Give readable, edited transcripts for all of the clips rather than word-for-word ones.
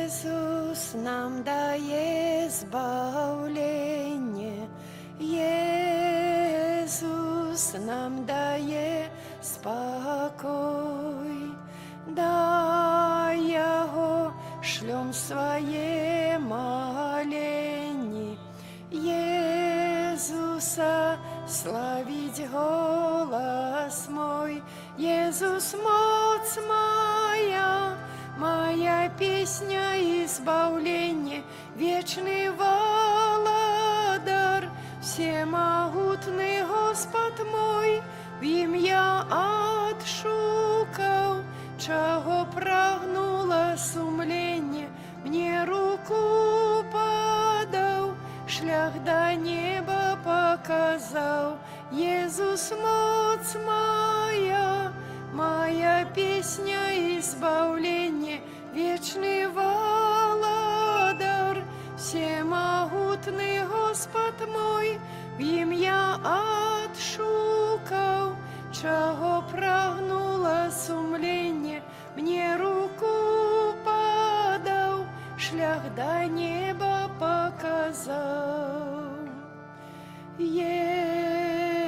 Иисус нам дает избавление, Иисус нам дает спокой. Дай Его шлем свои моления, Иисуса славить голос мой. Иисус, моц моя, моя песня избавления, вечный Володар, всемогутный Господь мой, в ім'я отшукав, чего прагнуло сумление, мне руку подав, шлях до неба показал. Иисус, моц моя, моя песня избавления, вечный Володар, всемогутный Господь мой, в ім'я отшукав, чего прагнуло сумление, мне руку подав, шлях до неба показал.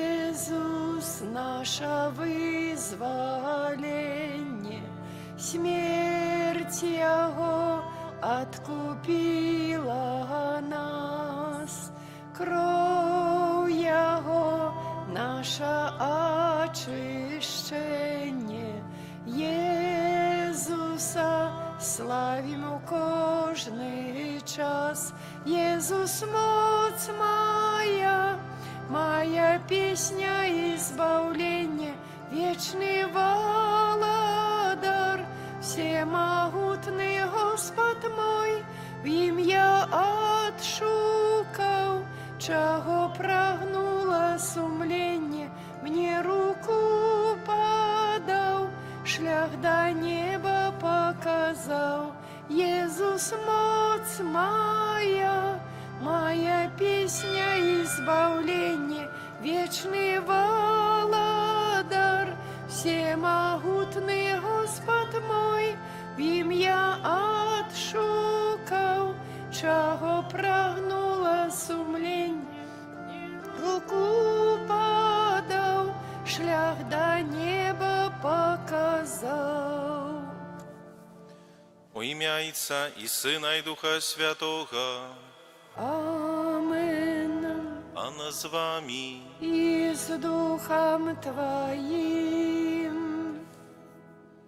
Иисус, наше вызволение, смерть Его откупила нас, кровь Его наше очищение. Иисуса славим у кожний час. Иисус, моц моя, моя песня избавления, вечный Володар, всемогутный Господь мой, в ім'я отшукав, чего прагнуло сумление, мне руку подав, шлях до неба показал. Иисус, моц моя, моя песня избавления, вечный Володар, всемогутный Господь мой, в ім'я отшукав, чего прагнуло сумление, руку подав, шлях до неба показал. У ім'я Отця і Сина, і Духа Святого. Amen. Пана з вами. И с Духом Твоим.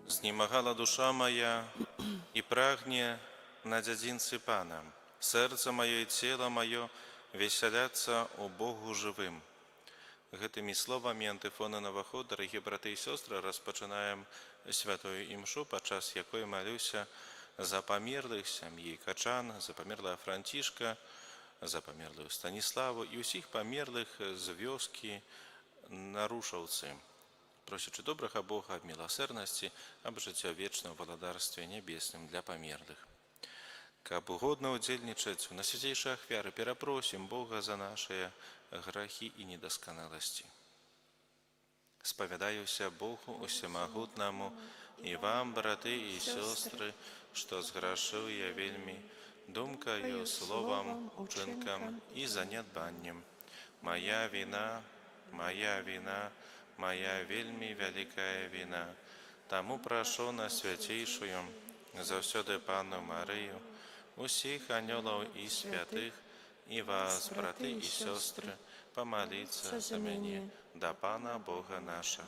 Знемагала душа моя і прагне на дзядзінцы Пана. Серце моє і тіло моє веселяться у Богу живим. Гэтымі словамі антыфоны Новоход, дорогие браты і сестры, распачинаем святую імшу, падчас якой молюся за памерлых сям'і Качан, за памерлага Францішка, за памерлую Станіславу і ўсіх памерлых з вёскі Нарушаўцы, просячы добрага Бога аб міласэрнасці, аб жыццё вечным валадарстве нябесным для памерлых. Каб угодна удзельнічаць на свяцейшай ахвяры, перапросім Бога за нашыя грахі і недасканаласці. Спавядаюся Богу усемагутнаму і вам, браты і сёстры, што зграшыў я вельмі думкаю, словам, учынкам і занядбаннем. Моя вина, моя вина, моя вельмі вялікая вина. Таму прашу на свяцейшую заўсёды Панну Марыю, усіх анёлаў і святых, і вас, браты і сёстры, помоліться за мяне да Пана Бога наша.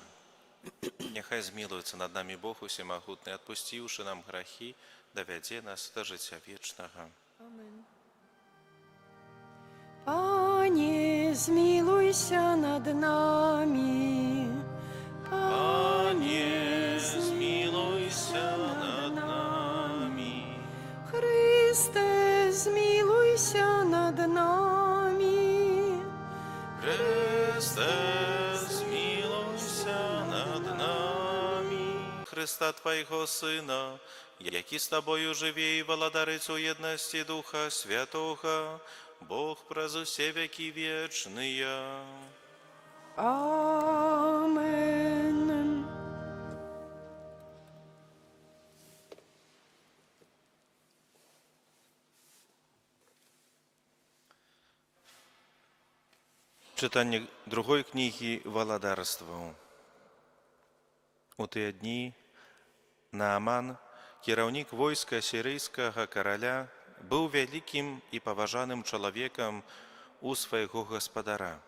Няхай змілуецца над намі Бог усемагутны, адпусціўшы нам грахі, давядзе нас да жыцця вечнага. Amen. Пане, змилуйся над нами. Пане, змилуйся над нами. Христе, змилуйся над нами. Христе, змилуйся над нами. Христа Твоего Сына, які з Тобою живе і владарить у єдності Духа Святого, Бог праз усе веки вечные. Amen. Читання другої книги Валадарстваў. У тыя дні Нааман, кіраўнік войска сірыйскага караля, быў вялікім і паважаным чалавекам у свайго гаспадара,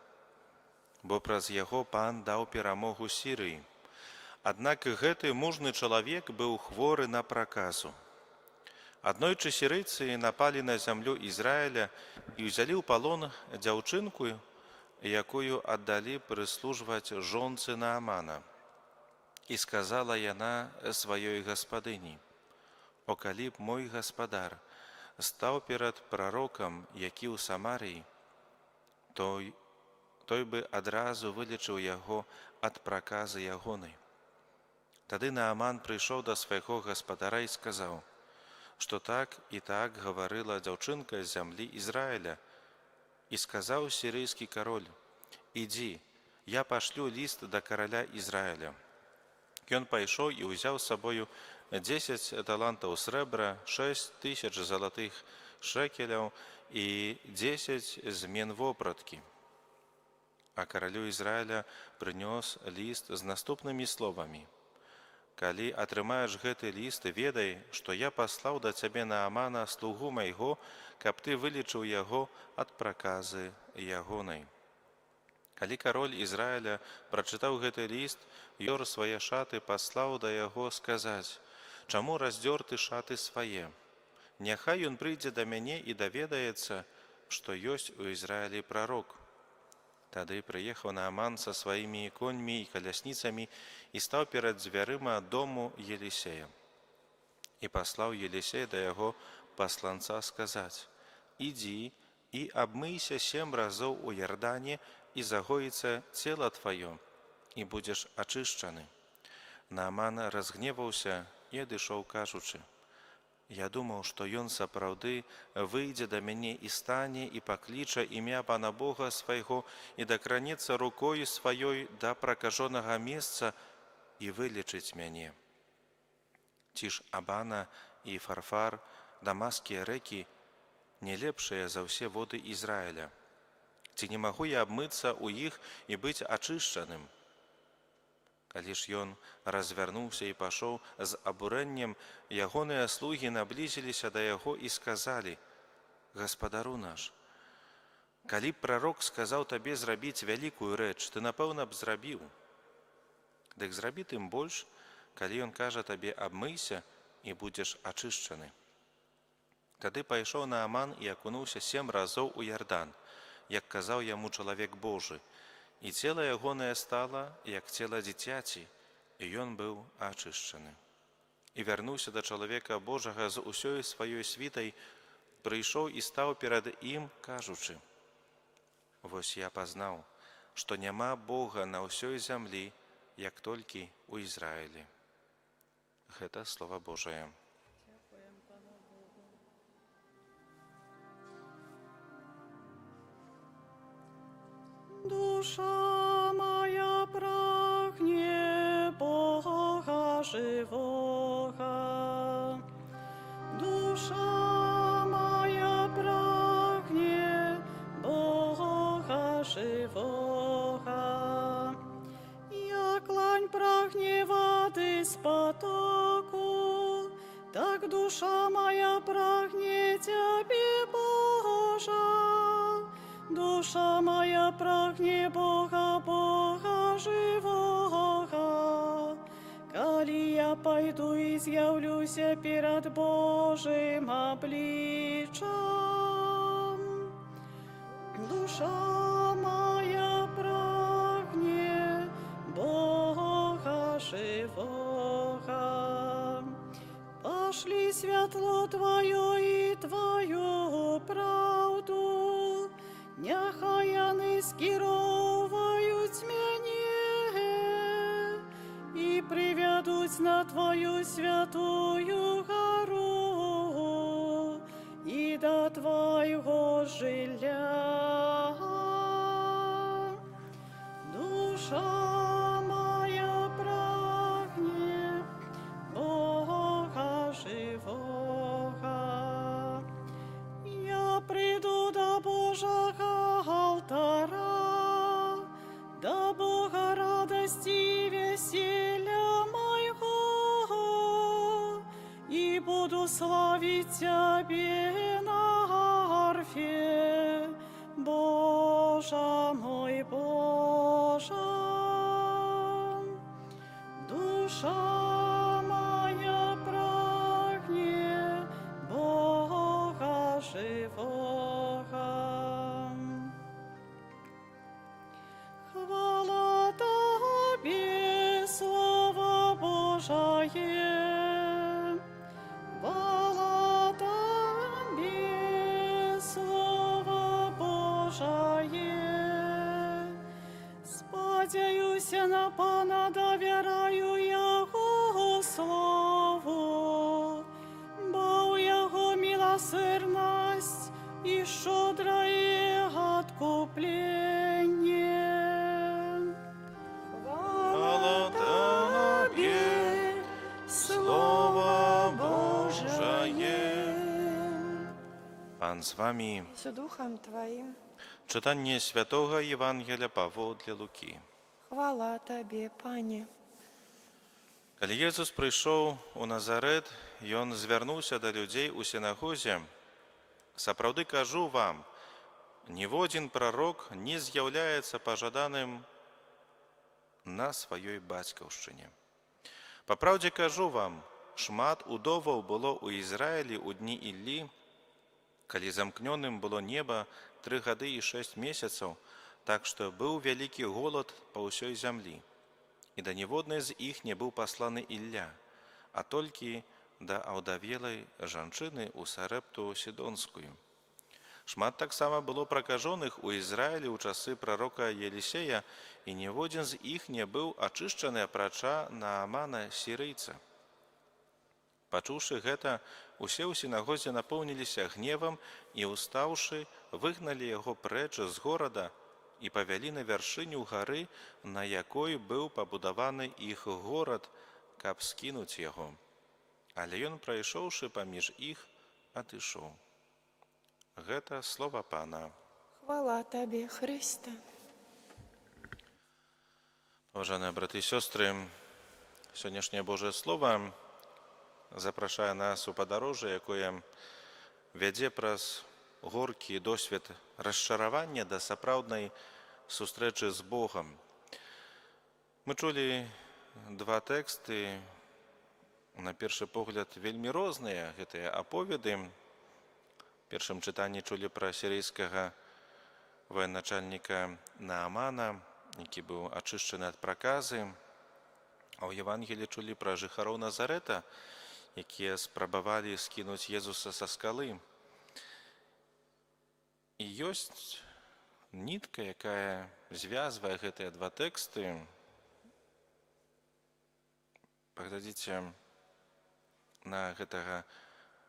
бо праз яго пан даў перамогу Сірыі. Аднак гэты мужны чалавек быў хворы на праказу. Аднойчы сірыйцы напалі на зямлю Ізраіля і ўзялі ў палон дзяўчынку, якую аддалі прыслужваць жонцы Наамана. І сказала яна сваёй гаспадыні: «О, калі б мой гаспадар стаў перад прарокам, які ў Самарыі, той бы адразу вылечыў яго ад праказы ягонай». Тады Нааман прыйшоў да свайго гаспадара і сказаў, што так і так гаварыла дзяўчынка з зямлі Ізраіля. І сказаў сірыйскі кароль: «Ідзі, я пашлю ліст да караля Ізраіля». Ён пайшоў і ўзяў з сабою 10 талантаў срэбра, 6000 залатых шекеляў і 10 змен вопраткі. А каралю Ізраіля прынёс ліст з наступнымі словамі: «Калі атрымаеш гэты ліст, ведай, што я паслаў да цябе Наамана, слугу майго, каб ты вылечыў яго ад праказы ягонай». Калі кароль Ізраіля прачытаў гэты ліст, ён свае шаты паслаў да яго сказаць: «Чаму раздзёрты шаты свае? Няхай ён прыйдзе да мяне і даведаецца, што ёсць у Ізраілі прарок». Тады прыехаў Нааман са сваімі коньмі і калясніцамі і стаў перад дзвярыма дому Елісея. І паслаў Елісей да яго пасланца сказаць: «Ідзі і абмыйся 7 разоў у Ярдане, і загоіцца цела тваё, і будзеш ачышчаны». Нааман разгневаўся і адышоў, кажучы: «Я думаў, што ён сапраўды выйдзе да мяне і стане, і пакліча імя пана Бога свайго, і дакранецца рукою сваёй да пракажонага месца і вылечыць мяне. Ці ж Абана і Фарфар, дамаскія рэкі, не лепшыя за ўсе воды Ізраіля? Ці не магу я абмыцца ў іх і быць ачышчаным?» Калі ж ён развярнуўся і пашоў з абурэннем, ягоныя слугі наблізіліся да яго і сказалі: «Гаспадару наш, калі б прарок сказаў табе зрабіць вялікую рэч, ты, напэўна б зрабіў. Дык зрабі тым больш, калі ён кажа табе абмыйся і будзеш ачышчаны». Тады пайшоў Нааман і акунуўся 7 разоў у Ярдан, як казаў яму чалавек Божы, і цела ягонае стала, як цела дзіцяці, і ён быў ачышчаны. І вярнуўся да чалавека Божага з усёй сваёй світай, прыйшоў і стаў перад ім, кажучы: «Вось я пазнаў, што няма Бога на ўсёй зямлі, як толькі ў Ізраілі». Гэта слова Божае. Душа моя прагне Бога живого, душа моя прагне Бога живого, як лань прагне воды з потоку, так душа моя прагне Тебе, Божа. Душа моя прагне Бога, Бога живого. Калі я пайду і з'яўлюся перад Божым абліччам, душа моя прагне Бога живого. Пашлі святло Твоё і Твою правду, няхай яны скіроўваюць мяне і прывядуць на Твою святую гару і да Твайго жылля. Душа моя прагне Бога живого. Я прийду до Божого алтара, радость и веселья моего, и буду славить Тебе на арфе, Боже мой, Боже. Душа моя прагне Бога живого. Хвала Тебе, Слово Божие, хвала Тебе, Слово Божие. Сподяюся на Пана, довераю Його слову, бо у Його милосердность и щедрое откупление. Хвала Тебе, Слово Божие. Пан з вами. З Духом Твоїм. Читання Святого Євангелія Павла для Луки. Хвала Тобі, Пане. Калі Езус прыйшоў у Назарэт, ён звярнуўся да людзей у сінагозе. Сапраўды кажу вам, ніводзін прарок не з'яўляецца пажаданым на сваёй бацькаўшчыне. Па праўдзе кажу вам, шмат удоваў было ў Ізраілі ў дні Іллі, калі замкнёным было неба 3 гады і 6 месяцаў, так што быў вялікі голад па ўсёй зямлі. І да ніводнай з іх не быў пасланы Ілля, а толькі да аўдавелай жанчыны ў Сарэпту Сідонскую. Шмат таксама было пракажоных у Ізраілі ў часы прарока Елісея, і ніводзін з іх не быў ачышчаны апрача Наамана сірыйца. Пачуўшы гэта, усе ў сінагозе напоўніліся гневам і, устаўшы, выгналі яго прэч з горада і павялі на вяршыню гары, на якой быў пабудаваны іх горад, каб скінуць яго. Але ён, прайшоўшы паміж іх, адышоў. Гэта слова Пана. Хвала Тобі, Христе. Уважаемые браты и сестры, сённяшняе Божае Слово запрашае нас у падарожжа, якое вядзе праз горкі досвед расчаравання да сапраўднай сустрэчы з Богам. Мы чулі 2 тэксты, на першы погляд, вельмі розныя гэтыя аповеды. У першым чытанні чулі пра сірыйскага военачальніка Наамана, які быў ачышчаны ад праказы, а ў Евангеліі чулі пра жыхароў Назарэта, якія спрабавалі скінуць Езуса са скалы. І ёсць нітка, якая звязвае гэтыя 2 тэксты. Паглядзіце на гэтага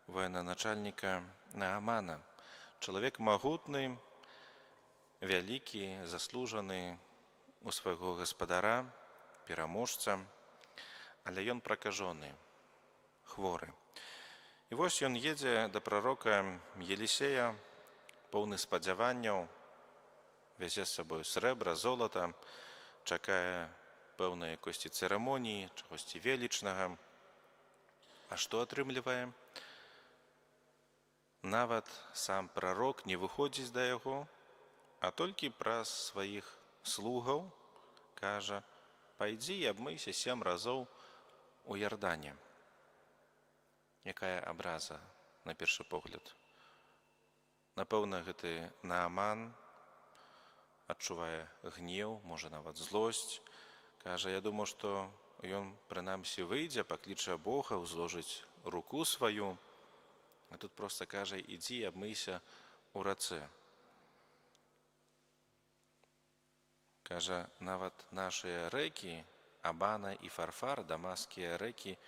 военачальніка Наамана. Чалавек магутны, вялікі, заслужаны у свайго гаспадара, пераможца, але ён пракажоны, хворы. І вось ён едзе да прарока Елісея, поўны спадзяванняў, вязе з сабою срэбра, золата, чакае пэўнай якосці цырымоніі, чагосьці велічнага. А што атрымлівае? Нават сам прарок не выходзіць да яго, а толькі праз сваіх слугаў кажа: «Пайдзі і абмыйся 7 разоў у Ярдане». Якая абраза на першы погляд? Напэўна, гэты Нааман адчувае гнеў, можа нават злосць. Кажа: «Я думаю, што ён прынамсі выйдзе, пакліча Бога, узложыць руку сваю». А тут проста кажа: «Ідзі і абмыйся ў рацэ». Кажа, нават нашыя рэкі, Абана і Фарфар, дамаскія рэкі,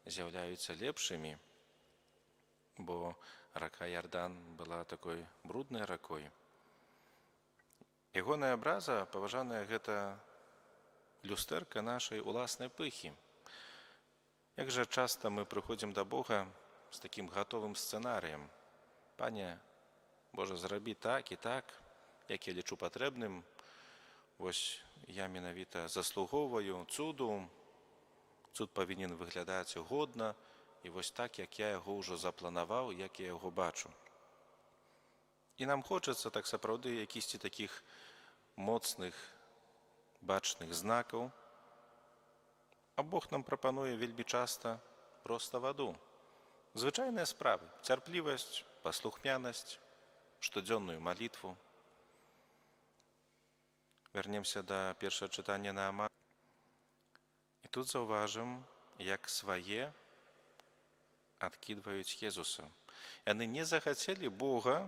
з'яўляюцца лепшымі, бо рака Ярдан была такой бруднай ракой. Ягоная абраза, паважаная, гэта люстэрка нашай уласнай пыхі. Як жа часта мы прыходзім да Бога з такім гатовым сцэнарыем: «Пане, Божа, зрабі так і так, як я лічу патрэбным, вось я менавіта заслугоўваю цуду, цуд павінен выглядаць годна, і вось так, як я яго ўжо запланаваў, як я яго бачу. І нам хочацца так сапраўды якісьці такіх моцных, бачных знакаў, а Бог нам прапануе вельмі часта проста ваду. Звычайныя справы, цярплівасць, паслухмянасць, штодзённую малітву. Вернемся да першага чытання Наамана. І тут заўважым, як свае адкідваюць Езуса. Яны не захацелі Бога,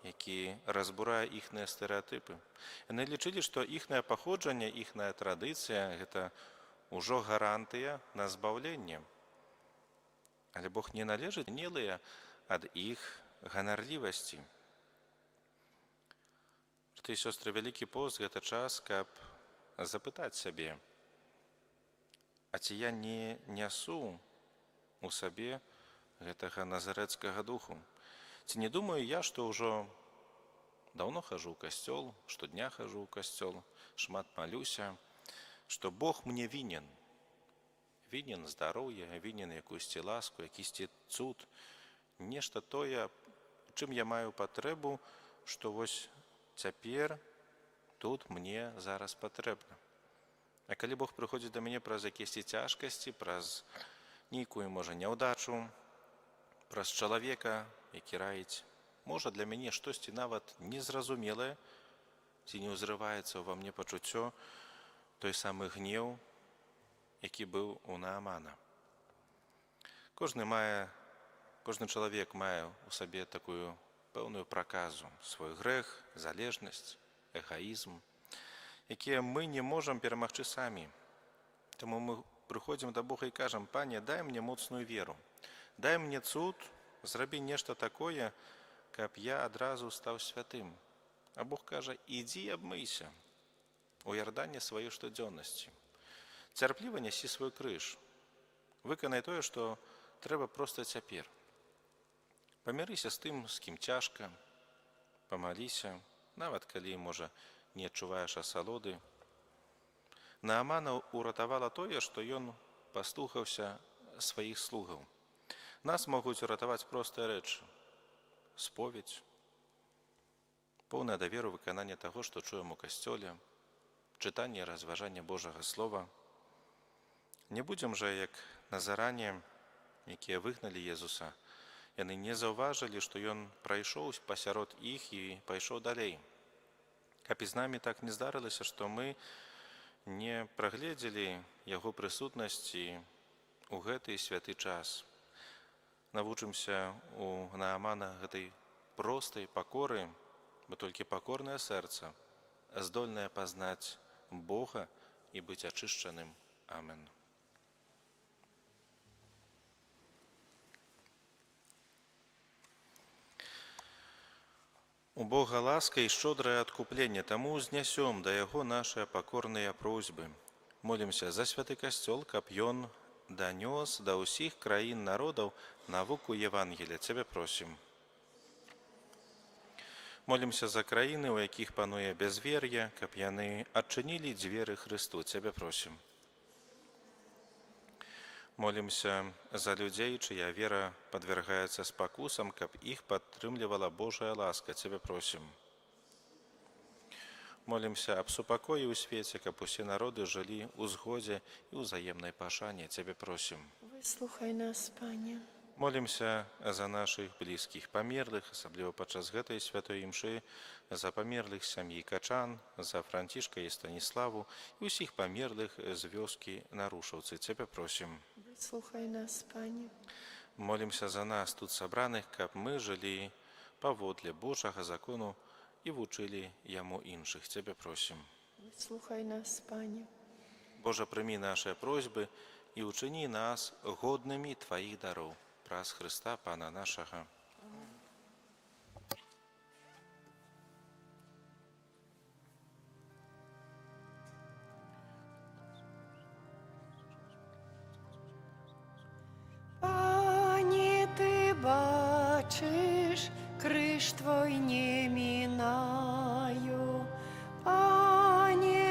які разбурае іхныя стэрэатыпы. Яны лічылі, што іхнае паходжанне, іхная традыцыя – гэта ўжо гарантыя на збаўленне. Але Бог не належыць нелыя ад іх ганарлівасці. Браты і сёстры, вялікі пост – гэта час, каб запытаць сябе, а ці я не нясу у сабе гэтага назарэцкага духу? Ці не думаю я, што ўжо даўно хожу ў касцёл, штодня хожу ў касцёл, шмат малюся, што Бог мне вінен. Вінен здароўе, вінен якуісьці ласку, якісьці цуд, нешта тое, чым я маю патрэбу, што вось цяпер тут мне зараз патрэбна. А калі Бог прыходзіць да мяне праз якіесьці цяжкасці, праз нейкую, можа, няўдачу, праз чалавека, які раіць, можа, для мяне штосьці нават незразумелае, ці не ўзрываецца ўва мне пачуццё, той самы гнеў, які быў у Наамана. Кожны чалавек мае ў сабе такую пэўную праказу, свой грэх, залежнасць, эгаізм, якія мы не можам перамагчы самі. Таму мы прыходзім да Бога і кажам: «Пане, дай мне моцную веру, дай мне цуд, зрабі нешта такое, каб я адразу стаў святым». А Бог кажа: «Ідзі абмыйся у Ярдане сваёй штодзённасці. Цярпліва нясі свой крыж. Выканай тое, што трэба проста цяпер. Памірыся з тым, з кім цяжка, памаліся, нават калі, можа, не адчуваеш асалоды». Наамана ўратавала тое, што ён паслухаўся сваіх слугаў. Нас могуць уратаваць простыя рэчы: споведь, поўнае даверу выканання таго, што чуем у касцёле, чытанне і разважанне Божага Слова. Не будзем жа, як назаране, якія выгналі Езуса, яны не заўважылі, што ён прайшоў пасярод іх і пайшоў далей. Каб і з намі так не здарылася, што мы не прагледзелі яго прысутнасці ў гэты святы час. Навучымся у Наамана гэтай простай пакоры, бо толькі пакорнае сэрца здольнае пазнаць Бога і быць ачышчаным. Амен. У Бога ласка і шчодрае адкупленне, таму ўзнясём да Яго нашыя пакорныя просьбы. Молімся за святы касцёл, каб ён данёс да ўсіх краін народаў навуку Евангелія. Цябе просім. Молімся за краіны, у якіх пануе бязвер'е, каб яны адчынілі дзверы Хрысту. Цябе просім. Молімся за людзей, чыя вера падвяргаецца спакусам, каб іх падтрымлівала Божая ласка. Цябе просім. Молімся аб супакоі ў свеце, каб усе народы жылі ў згодзе і ўзаемнай пашане. Цябе просім. Выслухай нас, Пане. Молімся за нашых блізкіх памерлых, асабліва падчас гэтай святой імшы, за памерлых сям'і Качан, за Францішка і Станіславу і ўсіх памерлых з вёскі Нарушаўцы. Цябе просім. Выслухай нас, Пане. Молімся за нас тут сабраных, каб мы жылі паводле Божага закону і вучылі яму іншых. Цябе просім. Выслухай нас, Пане. Божа, прымі нашыя просьбы і ўчыні нас годнымі Тваіх дароў. Праз Хрыста, Пана нашага. Пане, Ты бачиш, крыж Твой не минаю. Пане,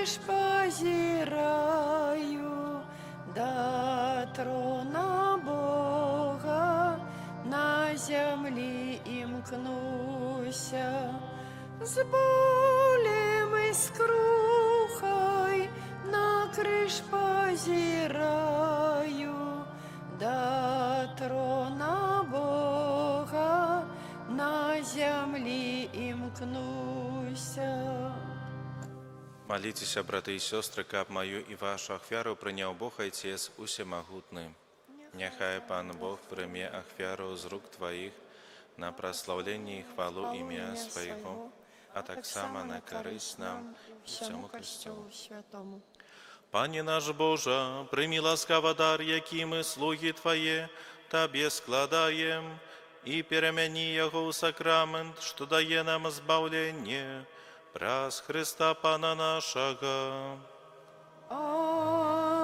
крыж позираю, до трона Бога на землі імкнуся, з болем і скрухой на крыж позираю, до трона Бога на землі імкнуся. Молитеся, браты и сестры, каб мою и вашу ахвяру прыняў Бог Отец усемагутны. Няхай Пан Бог прыме ахвяру з рук Твоих на прославление и хвалу імя Своего, а так само на корысть нам и всему Христу. Святому. Пане наш Божа, прими ласкаво дар, які ми, слуги Твоє, Табе складаем, и перемени его у сакрамент, что дає нам збавлення, праз Христа Пана нашого. Amen.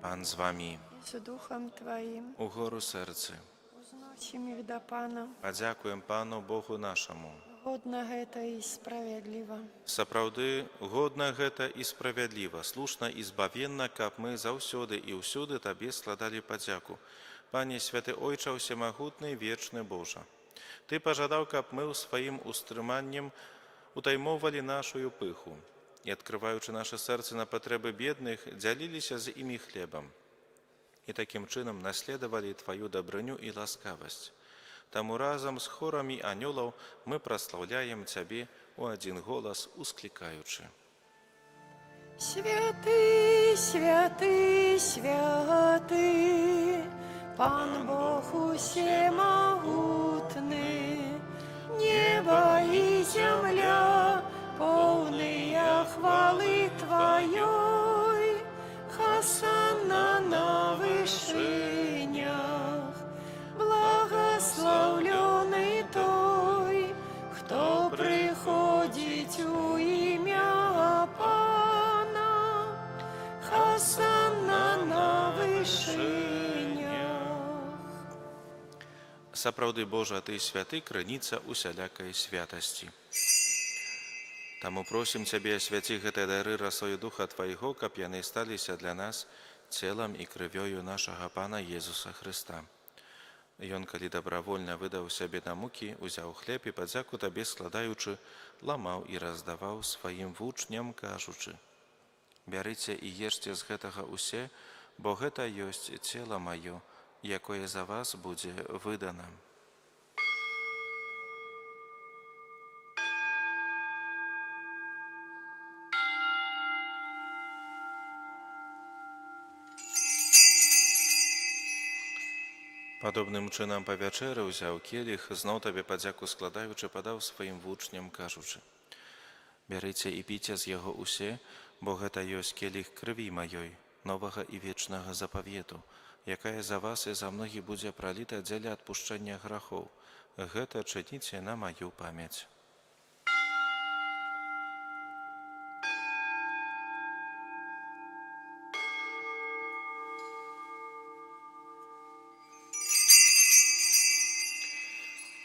Пан з вами, I z duchem Twoim угору серце. uznosimy w do Pana, Подякуємо Пану Богу нашому. godna гэта i sprawiedliwa. Сапраўды, годна гэта і справядліва, слушна і збавенна, каб мы заўсёды і ўсюды Табе складалі падзяку. Пане святы Ойча ўсемагутны, вечны Божа. Ты пажадаў, каб мы ў сваім устрыманнем утаймоўвалі нашую пыху і, адкрываючы наše сэрцы на патрэбы бедных, дзяліліся з імі хлебам. І такім чынам наследавалі Тваю дабрыню і ласкавасць. Таму разам з хорамі анёлаў мы праслаўляем Цябе у адзін голас, усклікаючы. Святый, святый, святый, Пан Бог усемогутный, небо и земля, полные хвалы Твоей, Хосанна на вышинях, благословленный той, кто приходит у имя Пана, Хосанна на вышинях. Сапраўды, Божа, Ты святы, крыніца усялякай святасці. Таму просім Цябе, асвяці гэтыя дары расою Духа Твайго, каб яны сталіся для нас целам і крывёю нашага Пана Езуса Хрыста. Ён, калі добравольна выдаў сябе на мукі, узяў хлеб і падзяку Табе складаючы, ламаў і раздаваў сваім вучням, кажучы: «Бярыце і ешце з гэтага усе, бо гэта ёсць цела маё, якое за вас будзе выдана». Падобным чынам па вячэры ўзяў келіх, зноў Табе падзяку складаючы, падаў сваім вучням, кажучы: «Бярыце і піце з яго усе, бо гэта ёсць келіх крыві маёй, новага і вечнага запавету, якая за вас і за многіх будзе праліта дзеля адпушчэння грахоў. Гэта чыніце на маю памяць».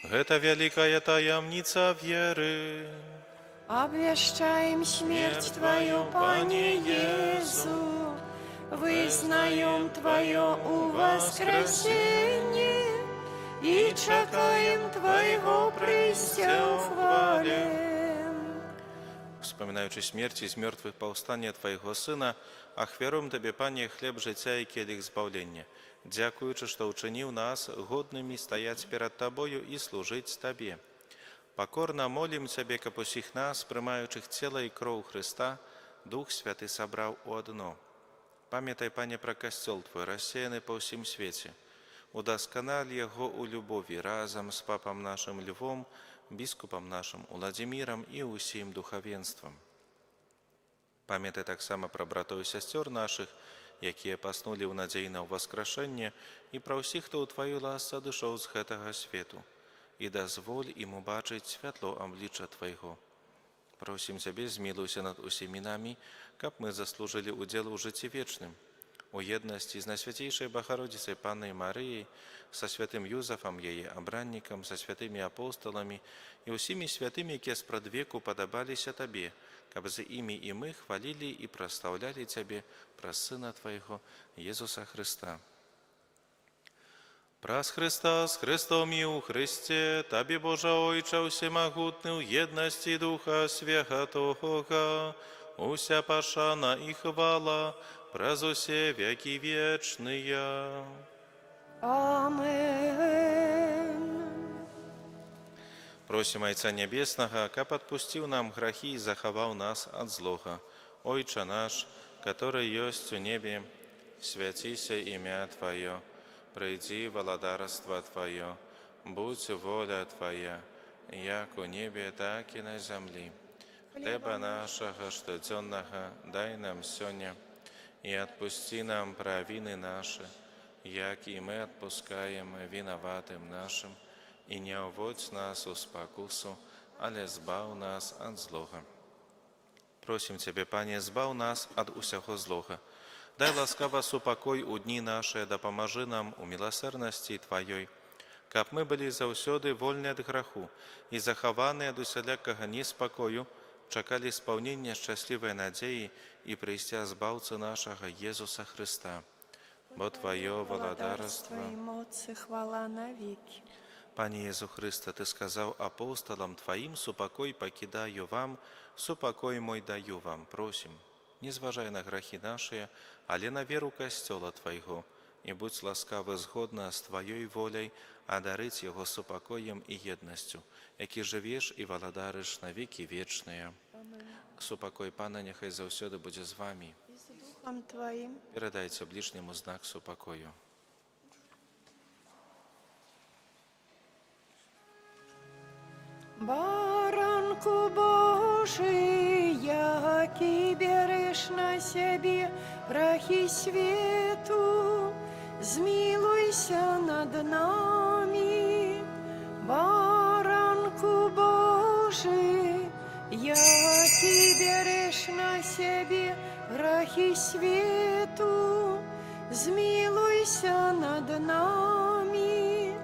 Гэта вялікая таямніца веры. Обвещаем смерть Твою, Пане Иису, вызнаем Твое воскресение и чекаем Твоего прийстя в хвале. Вспоминаючи смерти з мертвых паўстання Твайго Сына, ахвяруем Табе, Пане, хлеб жыцця і келіх збаўлення, дзякуючы, што ўчыніў нас годнымі стаяць перад Табою і служыць Табе. Пакорна молім Цябе, каб усіх нас, прымаючых цела і кроў Хрыста, Дух Святы сабраў у адно. Памятай, Пане, пра касцёл Твой, рассеяны па ўсім свеце. Удасканаль яго ў любові разам з папам нашым Львом, біскупам нашым Уладзімірам і ўсім духавенствам. Памятай таксама пра братоў і сясцёр нашых, якія паснулі ў надзеі на ўваскрашэнне, і пра ўсіх, хто ў Тваёй ласцы адышоў з гэтага свету. І дазволь ім убачыць святло аблічча Твайго. Просім Цябе, змілуйся над усімі намі, каб мы заслужылі ўдзел у жыцці вечным. у едности с Наисвятейшей Богородицей Панной Марией, со святым Юзефом, ее обранником, со святыми апостолами и усими святыми, ке спред веку подобалися Тебе, кабы за ими и мы хвалили и прославляли Тебе, праз Сына Твоего, Иисуса Христа. Праз Христа, с Христом и у Христе, Табі, Божа Ойча, всемогутный, у едности Духа Святого, уся пашана и хвала, праз усе веки вечные. Амен. Просим Отца Небесного, каб отпустил нам грехи и заховал нас от злого. Ойче наш, который есть у небе, святися имя Твое, прийди владарство Твое, будь воля Твоя, як у небе, так и на земле. Хлеба нашего штоденного дай нам сегодня, и отпусти нам провины наши, як и мы отпускаем виноватым нашим, и не уводь нас в спокусу, але збав нас от злого. Просим Тебе, Пане, збав нас от усякого злого. Дай ласкаво супокой у дни наши, да поможи нам у милосердности Твоей, каб мы были заусёды вольны от греху и захованы от усялякого неспокою, чекали исполнения счастливой надеи и прийстя Збавца нашего Иисуса Христа. Бо Твое владарство и моц и хвала навеки. Пане Иисус Христе, Ты сказал апостолам Твоим, супокой покидаю вам, супокой мой даю вам, просим, не зважай на грехи наши, але на веру костела Твоего, и будь ласкавы згодно с Твоей волей, одарить его супокоем и едностью, яки живешь и владариш на веки вечные. Супокой Пана нехай завсёды буде з вами. И с Духом Твоим. Передайте ближнему знак супокою. Баранку Божий, який береш на себе грехи свету, змилуйся над нами. Баранку Божий, який береш на себе грехи свету, змилуйся над нами.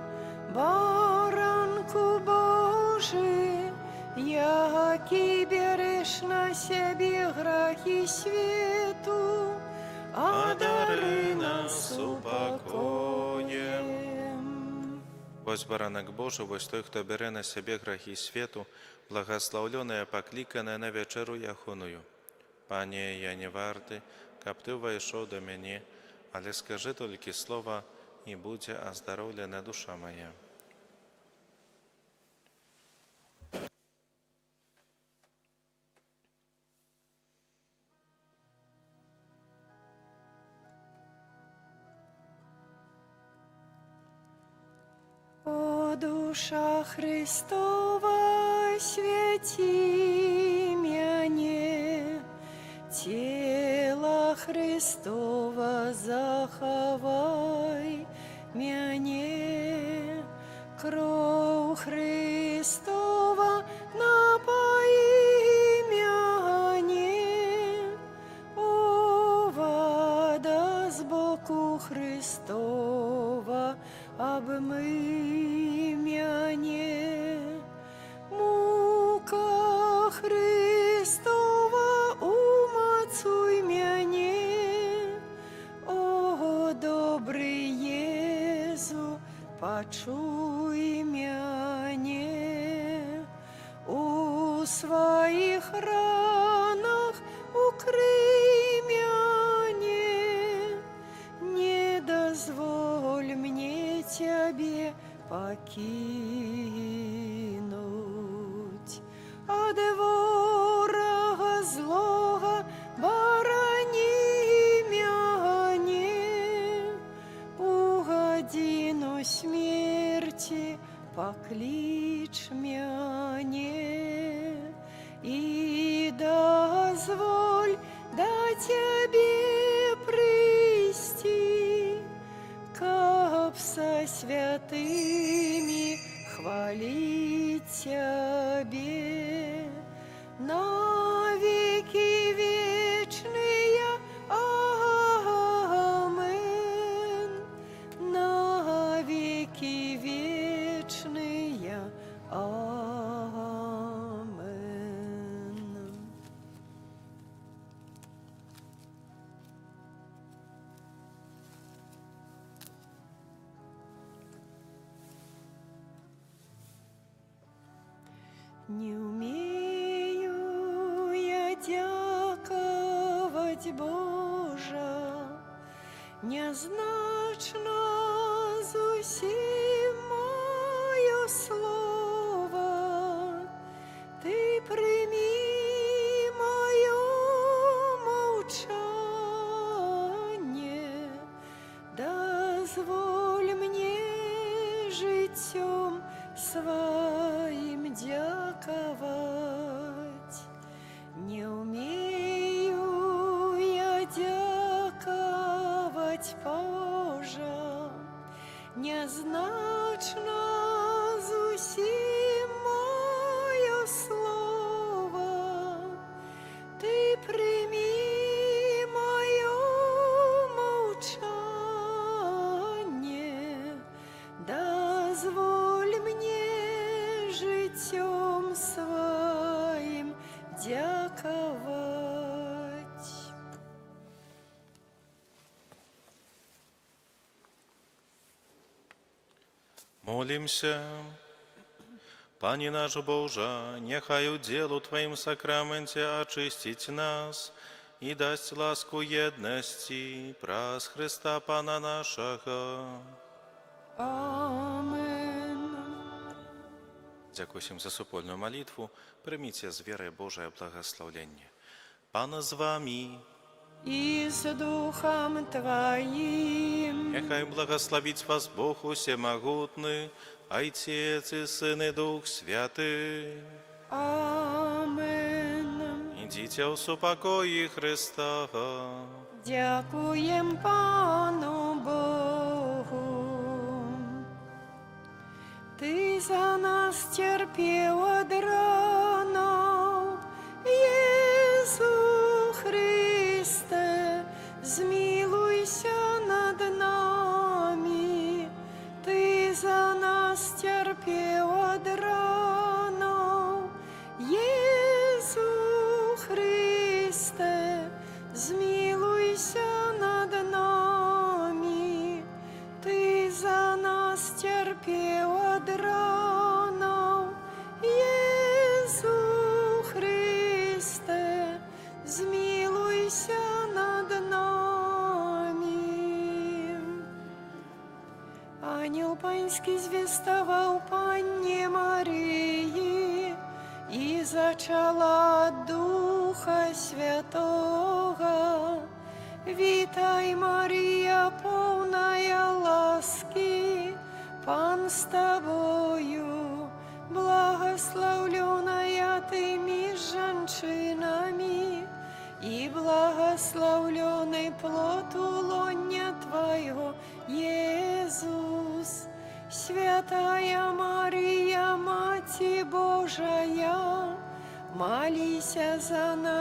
Баранку Божий, який береш на себе грехи свету, одари нас упокоем. Вось баранок Божий, вось той, хто бере на себе грехи свету, благословленная, покликанная на вечеру яхоную. Пане, я не варты, каб Ты войшов до мене, але скажи только слово, и буде оздоровлена душа моя. О, душа Христова, святи мяне, тело Христова заховай мяне, кровь Христова напои мяне, о, вода с боку Христова обмый мяне, мука Христова умацуй мяне, о, добрый Езу, почуй мяне, у своих ранах укрый мяне, не дозволь мне Тебе покинуть. От ворога злого борони мяне, у годину смерти поклич мяне, и дозволь да Тебе прийти, каб со святыми хвалить Тебе на веки вечные. Аминь. Не умею я дяковать, Божа, незначно зусім моє слово. Ти прийми моє мовчання, дозволь мені життям своим дяковать. Не умею я дяковать, Божа, незначно зусім моє слово. Ти прийми моє мовчання, дозволь мені життям своим дяковать. Молимся. Пане наш Боже, нехай у делу Твоим сакраменте очистить нас и дасть ласку едности праз Христа Пана нашего. Амен. Дякую всім за супольну молитву. Прийміть з вірою Божое благословення. Пан з вами. И с Духом Твоим. Нехай благословить вас Бог усемогутный, Отец и Сын и Дух Святый. Амен. Идите у супокої Христа. Дякуєм Пану Богу. Ти за нас терпів од рано, Єсу Христе, змилуйся над нами. Ти за нас терпів од рано, Єсу Христе, змилуйся над нами. Ти за нас терпів од рано, Єсу Христе, змилуйся над нами. Ангел Панський звістував Панні Марії, і зачала Духа Святого. Вітай, Марія, повная ласки, Пан з тобою, благословленная ты меж женщинами, и благословленный плод лоня Твоего, Иисус. Святая Мария, Мать Божия, молися за нас.